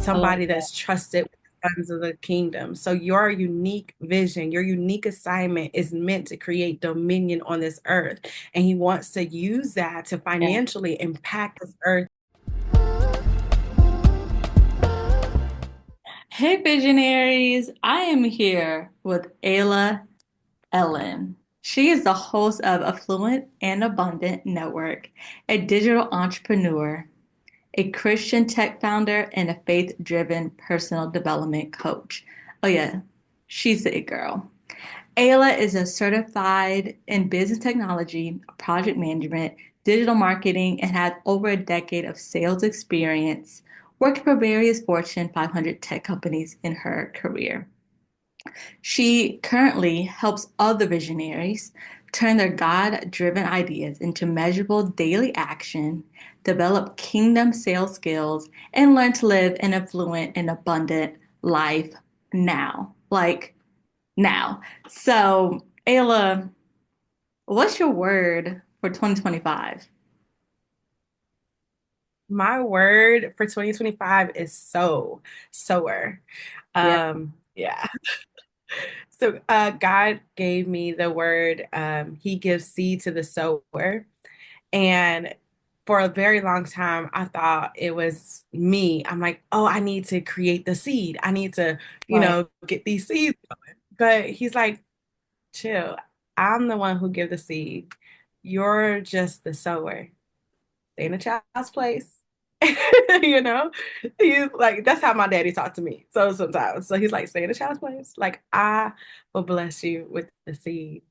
I love somebody that. that's trusted with the funds of the kingdom. So your unique vision, your unique assignment is meant to create dominion on this earth. And he wants to use that to Yeah. financially impact this earth. Hey, visionaries. I am here with Ayla Ellen. She is the host of Affluent and Abundant Network, a digital entrepreneur, a Christian tech founder, and a faith-driven personal development coach. Oh yeah, she's the it girl. Ayla is a certified in business technology, project management, digital marketing, and has over a decade of sales experience working for various Fortune 500 tech companies in her career. She currently helps other visionaries turn their God driven ideas into measurable daily action, develop kingdom sales skills, and learn to live an affluent and abundant life now. Like now. So, Ayla, what's your word for 2025? My word for 2025 is sower. Yeah. Yeah. So God gave me the word, he gives seed to the sower. And for a very long time, I thought it was me. I'm like, oh, I need to create the seed. I need to, Right. get these seeds going. But he's like, chill. I'm the one who give the seed. You're just the sower. Stay in a child's place. you know, he's like, that's how my daddy talked to me. So sometimes, so he's like, stay in a child's place. Like, I will bless you with the seed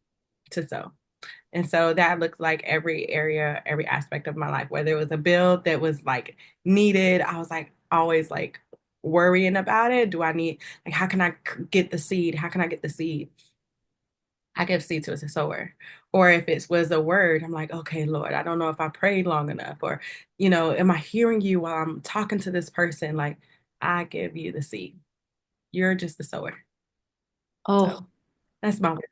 to sow. And so that looked like every area, every aspect of my life, whether it was a bill that was like needed, I was like always like worrying about it. Do I need, like, how can I get the seed? How can I get the seed? I give seed to a sower. Or if it was a word, I'm like, okay, Lord, I don't know if I prayed long enough. Or, am I hearing you while I'm talking to this person? Like, I give you the seed. You're just the sower. Oh, So that's my word.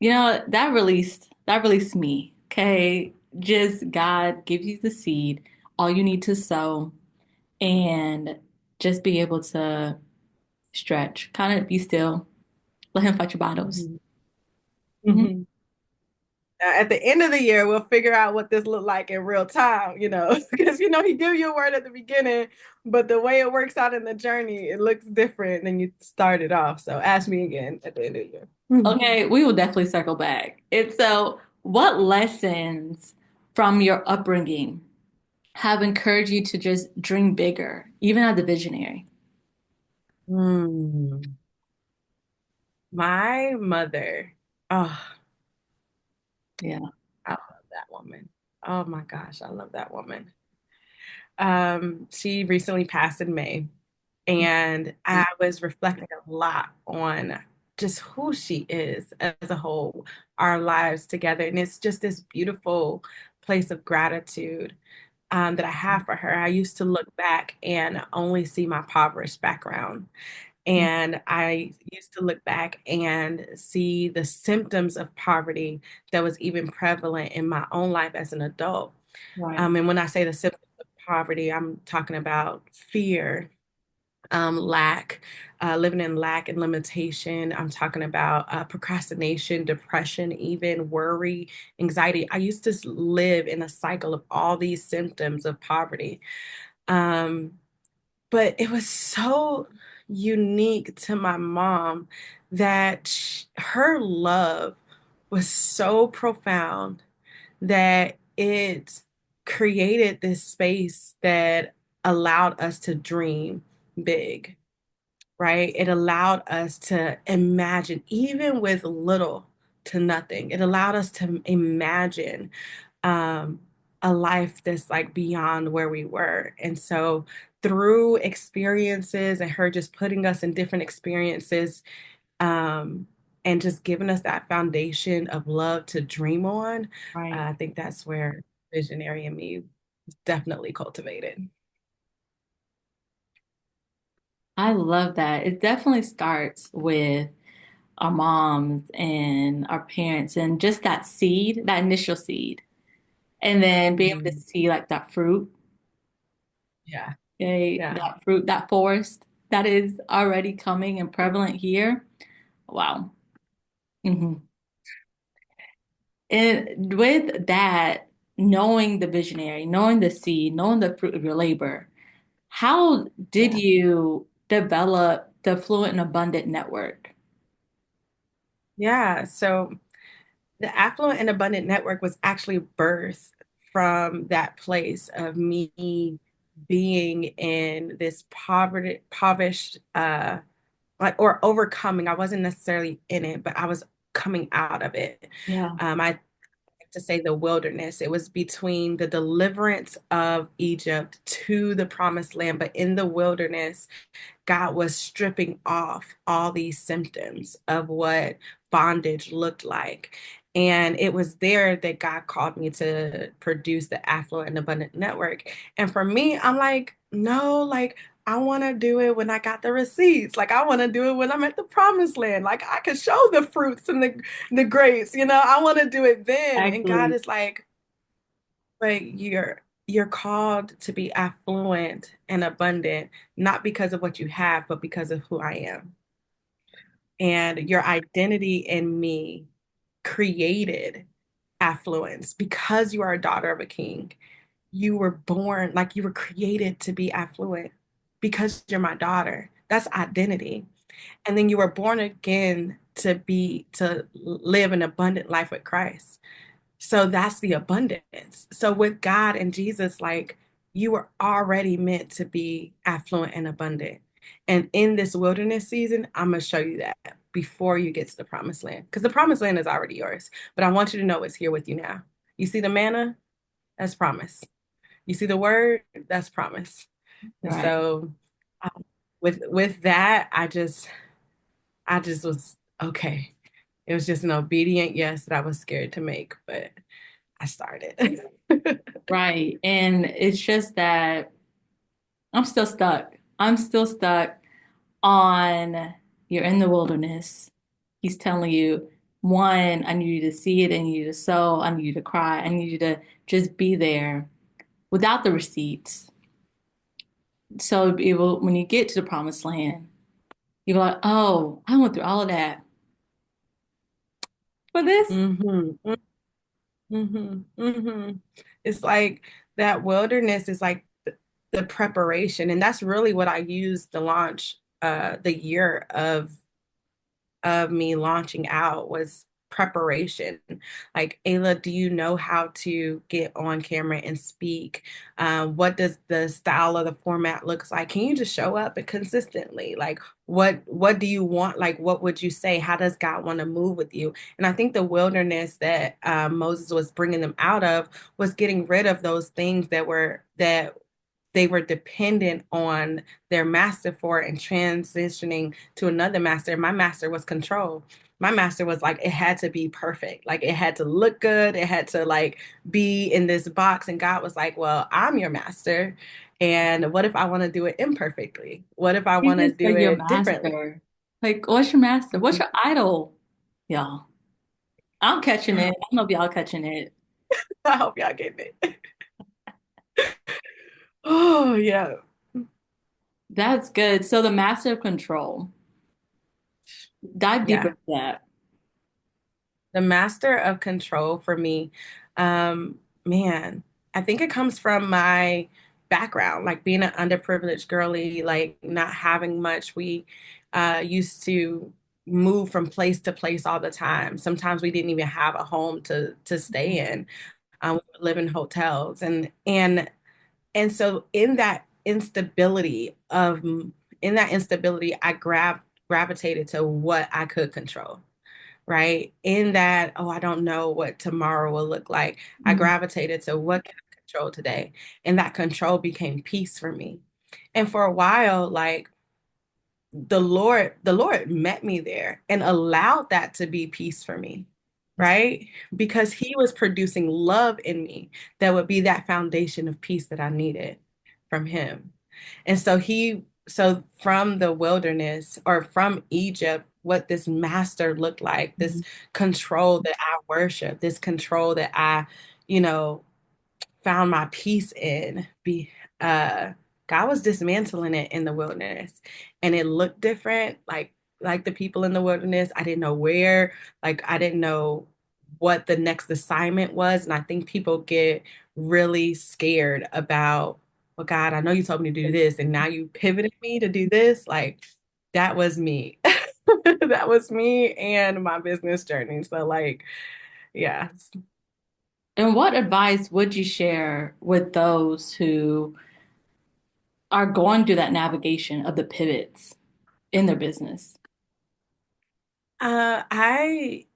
that released me. Okay. Just God gives you the seed, all you need to sow, and just be able to stretch, kind of be still, let him fight your battles. Mhm. Mhm. Mhm. At the end of the year, we'll figure out what this looked like in real time, because he give you a word at the beginning, but the way it works out in the journey, it looks different than you started off. So ask me again at the end of the year. Mhm. Okay, we will definitely circle back. And so, what lessons from your upbringing have encouraged you to just dream bigger, even as a visionary? Hmm. My mother, oh, Yeah. I love that woman. Oh my gosh, I love that woman. She recently passed in May, and I was reflecting a lot on just who she is as a whole, our lives together. And it's just this beautiful place of gratitude that I have for her. I used to look back and only see my impoverished background. And I used to look back and see the symptoms of poverty that was even prevalent in my own life as an adult. Right. And when I say the symptoms of poverty, I'm talking about fear, lack, living in lack and limitation. I'm talking about procrastination, depression, even worry, anxiety. I used to live in a cycle of all these symptoms of poverty. Um, but it was so unique to my mom that her love was so profound that it created this space that allowed us to dream big, right? It allowed us to imagine, even with little to nothing. It allowed us to imagine um, a life that's like beyond where we were. And so, through experiences and her just putting us in different experiences, um, and just giving us that foundation of love to dream on, Right. I think that's where visionary in me was definitely cultivated. I love that. It definitely starts with our moms and our parents and just that seed, that initial seed, and then be able to Mhm. see like that fruit. Yeah. Okay, Yeah. that fruit, that forest that is already coming and prevalent here. Wow. hmm And with that, knowing the visionary, knowing the seed, knowing the fruit of your labor, how did Yeah. you develop the Fluent and Abundant Network? Yeah. So the Affluent and Abundant Network was actually birthed from that place of me being in this impoverished, like, or overcoming. I wasn't necessarily in it, but I was coming out of it. Yeah. I like to say the wilderness. It was between the deliverance of Egypt to the promised land, but in the wilderness, God was stripping off all these symptoms of what bondage looked like. And it was there that God called me to produce the Affluent and Abundant Network. And for me, I'm like, no, like, I want to do it when I got the receipts. Like, I want to do it when I'm at the promised land. Like, I could show the fruits and the grapes, I want to do it then. And God Exactly. is like, but you're called to be affluent and abundant, not because of what you have, but because of who I am. And your identity in me created affluence because you are a daughter of a king. You were born, like you were created to be affluent because you're my daughter. That's identity. And then you were born again to live an abundant life with Christ. So that's the abundance. So with God and Jesus, like you were already meant to be affluent and abundant. And in this wilderness season, I'm going to show you that before you get to the promised land. Because the promised land is already yours. But I want you to know it's here with you now. You see the manna? That's promise. You see the word? That's promise. And Right. so with that, I just was okay. It was just an obedient yes that I was scared to make, but I started. Right. And it's just that I'm still stuck. I'm still stuck on you're in the wilderness. He's telling you, one, I need you to see it, I need you to sow, I need you to cry, I need you to just be there without the receipts. So when you get to the promised land, you're like, oh, I went through all of that for this. hmm hmm It's like that wilderness is like the preparation, and that's really what I used to launch the year of me launching out was preparation. Like, Ayla, do you know how to get on camera and speak? What does the style of the format looks like? Can you just show up and consistently? Like, what do you want? Like, what would you say? How does God want to move with you? And I think the wilderness that Moses was bringing them out of was getting rid of those things that they were dependent on their master for and transitioning to another master. My master was control. My master was like, it had to be perfect. Like it had to look good. It had to like be in this box. And God was like, well, I'm your master. And what if I want to do it imperfectly? What if I You want to just do said your it differently? master. Like, what's your master? What's your idol? Y'all, I'm catching it. I don't know if y'all catching it. I hope y'all get it. Oh, yeah. That's good. So the master of control. Dive deeper Yeah. into that. The master of control for me, man, I think it comes from my background, like being an underprivileged girly, like not having much. We used to move from place to place all the time. Sometimes we didn't even have a home to stay in. We would live in hotels, and so in that instability, I gravitated to what I could control, right? In that, oh, I don't know what tomorrow will look like. I Mhm. gravitated to what can I control today? And that control became peace for me. And for a while, like the Lord met me there and allowed that to be peace for me, right? Because he was producing love in me that would be that foundation of peace that I needed from him. And so from the wilderness or from Egypt, what this master looked like, this Mhm. control that I worship, this control that I, you know, found my peace in, uh, God was dismantling it in the wilderness, and it looked different. Like the people in the wilderness, I didn't know where, like I didn't know what the next assignment was. And I think people get really scared about, well, God, I know you told me to do this, and now you pivoted me to do this. Like that was me. That was me and my business journey. So like, yeah. And what advice would you share with those who are going through that navigation of the pivots in their business? Uh, I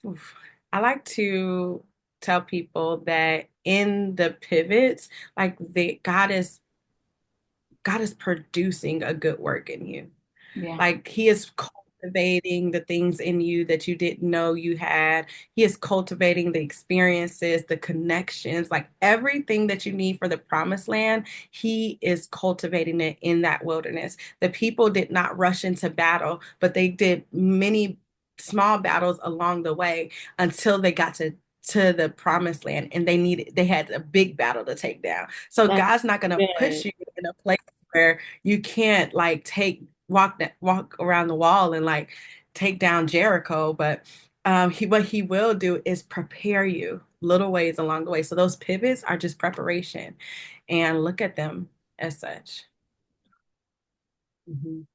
Oof. I like to tell people that in the pivots, like God is producing a good work in you. Yeah, Like he is cultivating the things in you that you didn't know you had. He is cultivating the experiences, the connections, like everything that you need for the promised land. He is cultivating it in that wilderness. The people did not rush into battle, but they did many small battles along the way until they got to the promised land, and they had a big battle to take down. So that's God's not going to good. push you in a place where you can't like take walk around the wall and like take down Jericho, but he what he will do is prepare you little ways along the way. So those pivots are just preparation, and look at them as such. Mhm.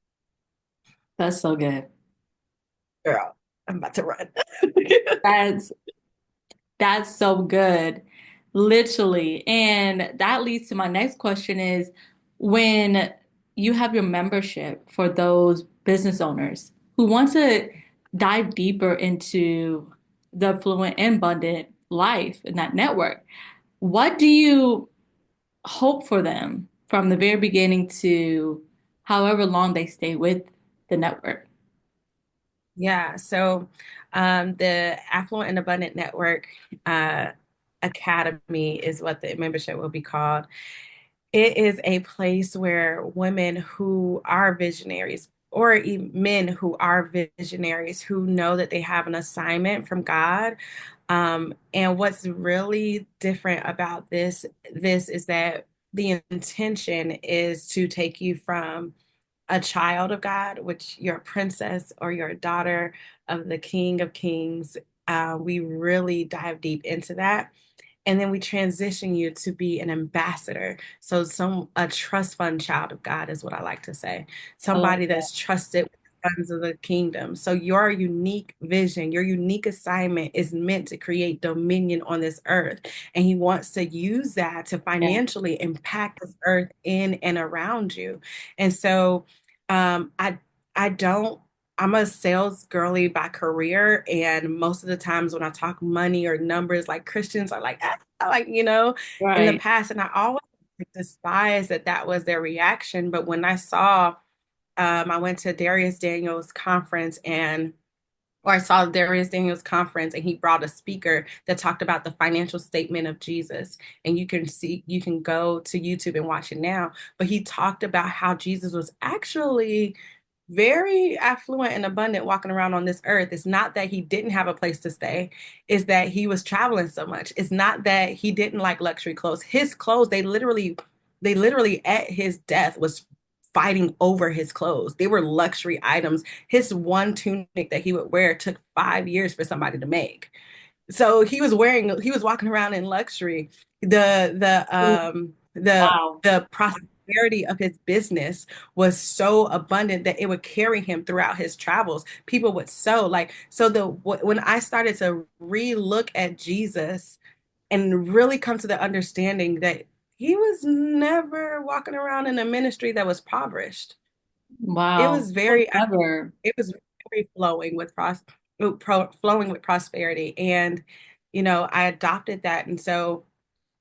That's so good. Girl, I'm about to run. That's That's so good. Literally. And that leads to my next question is when you have your membership for those business owners who want to dive deeper into the fluent and abundant life in that network, what do you hope for them from the very beginning to however long they stay with the network? Yeah, so the Affluent and Abundant Network uh, Academy is what the membership will be called. It is a place where women who are visionaries, or even men who are visionaries, who know that they have an assignment from God. And what's really different about this is that the intention is to take you from a child of God, which you're a princess or you're a daughter of the King of Kings. We really dive deep into that, and then we transition you to be an ambassador. So a trust fund child of God is what I like to say. I love Somebody that. that's trusted with the funds of the kingdom. So your unique vision, your unique assignment is meant to create dominion on this earth. And he wants to use that to Yeah. financially impact this earth in and around you. And so um I I don't I'm a sales girly by career, and most of the times when I talk money or numbers, like Christians are like, ah, like in the Right. past, and I always despised that was their reaction. But when I saw, I went to Darius Daniels' conference, or I saw Darius Daniels' conference, and he brought a speaker that talked about the financial statement of Jesus. And you can go to YouTube and watch it now. But he talked about how Jesus was actually very affluent and abundant walking around on this earth. It's not that he didn't have a place to stay, it's that he was traveling so much. It's not that he didn't like luxury clothes. His clothes, they literally at his death was fighting over his clothes. They were luxury items. His one tunic that he would wear took 5 years for somebody to make. So he was walking around in luxury. Wow. The prosperity of his business was so abundant that it would carry him throughout his travels. People would sow, like, so when I started to relook at Jesus and really come to the understanding that he was never walking around in a ministry that was impoverished. It Wow. was Would very never. it was very flowing with prosperity. And, I adopted that. And so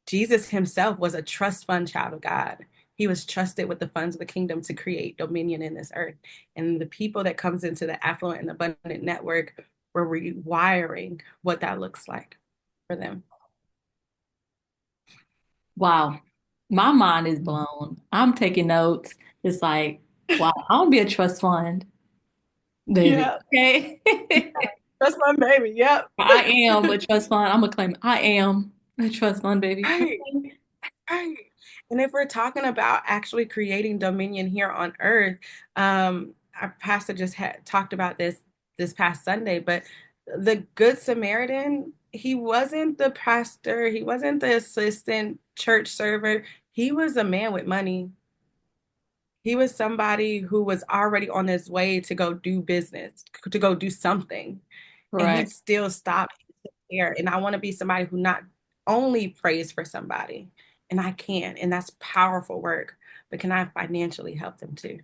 Jesus himself was a trust fund child of God. He was trusted with the funds of the kingdom to create dominion in this earth. And the people that comes into the affluent and abundant network were rewiring what that looks like for them. Wow. My mind is blown. I'm taking notes. It's like, wow, I want to be a trust fund, baby. Yeah, Okay. that's my baby. Yep. I am a trust fund. I'm gonna claim it. I am a trust fund, baby. Right. Okay. Right. And if we're talking about actually creating dominion here on earth, our pastor just had talked about this past Sunday, but the Good Samaritan, he wasn't the pastor, he wasn't the assistant church server, he was a man with money. He was somebody who was already on his way to go do business, to go do something. And he Right. still stopped there. And I want to be somebody who not only prays for somebody, and I can, and that's powerful work, but can I financially help them too?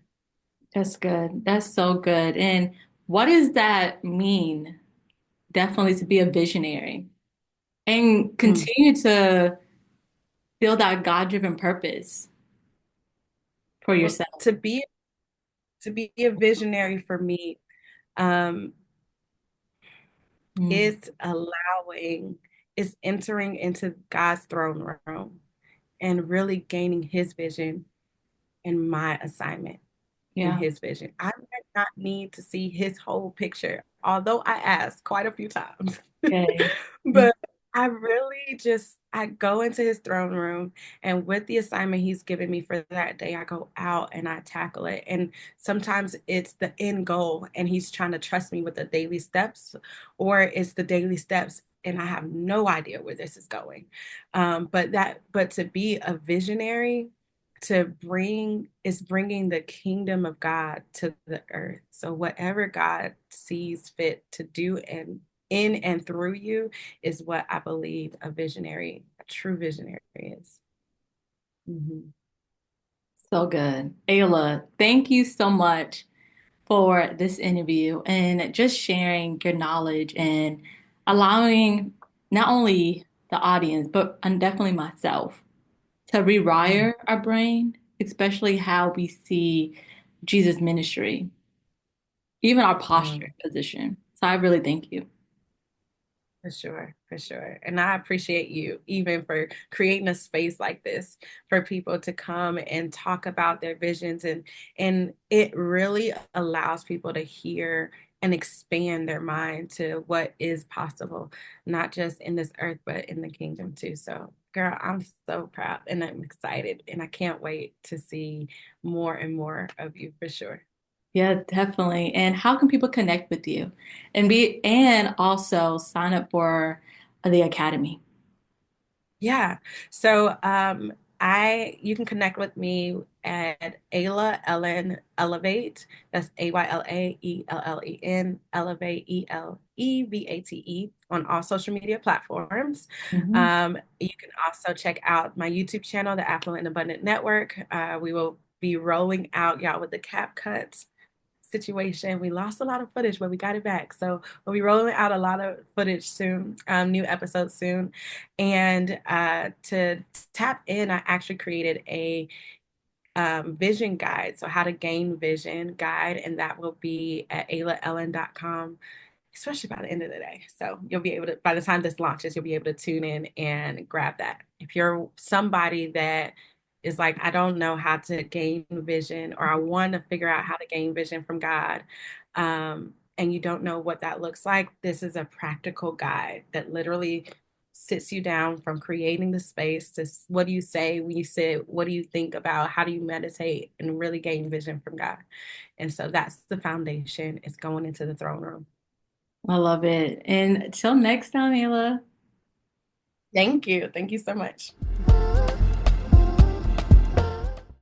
That's good. That's so good. And what does that mean? Definitely to be a visionary and Mm. continue to build that God-driven purpose for Well, yourself. to be a visionary for me, um, Mm, is allowing, is entering into God's throne room and really gaining his vision and my assignment in yeah. his vision. I might not need to see his whole picture, although I asked quite a few times. Okay. Mm, But I really just I go into his throne room, and with the assignment he's given me for that day, I go out and I tackle it. And sometimes it's the end goal and he's trying to trust me with the daily steps, or it's the daily steps and I have no idea where this is going. But to be a visionary, to bring is bringing the kingdom of God to the earth. So whatever God sees fit to do and in and through you is what I believe a true visionary is. Mhm. so good. Ayla, thank you so much for this interview and just sharing your knowledge and allowing not only the audience, but and definitely myself to rewire our brain, especially how we see Jesus' ministry, even our posture Mm. position. So I really thank you. For sure, for sure. And I appreciate you even for creating a space like this for people to come and talk about their visions, and it really allows people to hear and expand their mind to what is possible, not just in this earth, but in the kingdom too. So, girl, I'm so proud and I'm excited and I can't wait to see more and more of you for sure. Yeah, definitely. And how can people connect with you and also sign up for the academy? Yeah. So I you can connect with me at Ayla Ellen Elevate. That's AYLAELLEN Elevate ELEVATE on all social media platforms. Mhm. You can also check out my YouTube channel, the Affluent Abundant Network. We will be rolling out y'all with the cap cuts situation. We lost a lot of footage, but we got it back. So we'll be rolling out a lot of footage soon, new episodes soon. And to tap in, I actually created a vision guide. So how to gain vision guide, and that will be at aylaellen.com, especially by the end of the day. So you'll be able to, by the time this launches, you'll be able to tune in and grab that. If you're somebody that is like, I don't know how to gain vision, or I want to figure out how to gain vision from God, and you don't know what that looks like, this is a practical guide that literally sits you down from creating the space to what do you say when you sit, what do you think about, how do you meditate and really gain vision from God. And so that's the foundation. It's going into the throne room. I love it. And till next time, Ayla. Thank you. Thank you so much.